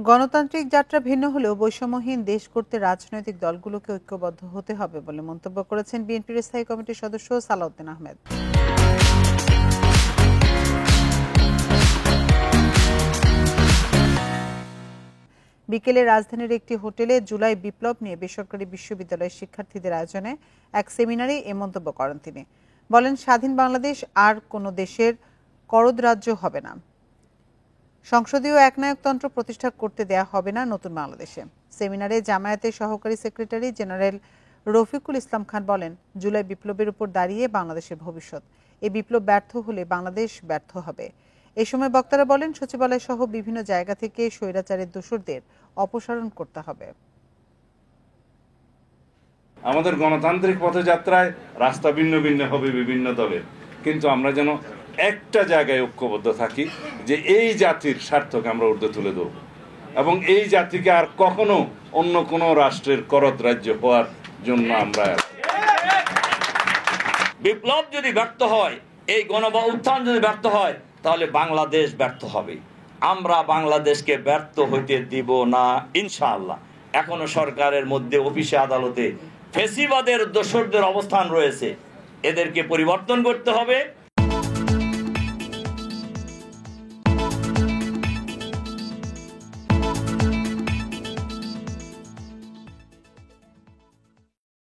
গণতান্ত্রিক যাত্রা ভিন্ন হলেও বৈষম্যহীন দেশ গড়তে রাজনৈতিক দলগুলোকে ঐক্যবদ্ধ হতে হবে বলে মন্তব্য করেছেন বিএনপির স্থায়ী কমিটির সদস্য সালাউদ্দিন আহমেদ। বিকেলে রাজধানীর একটি হোটেলে জুলাই বিপ্লব নিয়ে বেসরকারি বিশ্ববিদ্যালয়ের শিক্ষার্থীদের আয়োজনে এক সেমিনারে এ মন্তব্য করেন তিনি। বলেন, স্বাধীন বাংলাদেশ আর কোনো দেশের করদ রাজ্য হবে না। সংসদীয় একনায়কতন্ত্র প্রতিষ্ঠা করতে দেয়া হবে না নতুন বাংলাদেশে। সেমিনারে জামায়াতের সহকারী সেক্রেটারি জেনারেল রফিকুল ইসলাম খান বলেন, জুলাই বিপ্লবের উপর দাঁড়িয়ে বাংলাদেশের ভবিষ্যৎ। এই বিপ্লব ব্যর্থ হলে বাংলাদেশ ব্যর্থ হবে। এ সময় বক্তারা বলেন, সচিবালয় সহ বিভিন্ন জায়গা থেকে স্বৈরাচারের দোসরদের অপসারণ করতে হবে। আমাদের গণতান্ত্রিক পথযাত্রায় রাস্তা ভিন্ন ভিন্ন হবে বিভিন্ন দলের, কিন্তু আমরা যেন একটা জায়গায় ঐক্যবদ্ধ থাকি যে এই জাতির স্বার্থকে আমরা ঊর্ধ্বে তুলে দেব এবং এই জাতিকে আর কখনো অন্য কোনো রাষ্ট্রের করদ রাজ্য হওয়ার জন্য আমরা। বিপ্লব যদি ব্যর্থ হয়, এই গণঅভ্যুত্থান যদি ব্যর্থ হয়, তাহলে বাংলাদেশ ব্যর্থ হবে। আমরা বাংলাদেশকে ব্যর্থ হইতে দিব না ইনশাআল্লাহ। এখনো সরকারের মধ্যে অফিসে আদালতে ফেসিবাদের দোসরদের অবস্থান রয়েছে, এদেরকে পরিবর্তন করতে হবে।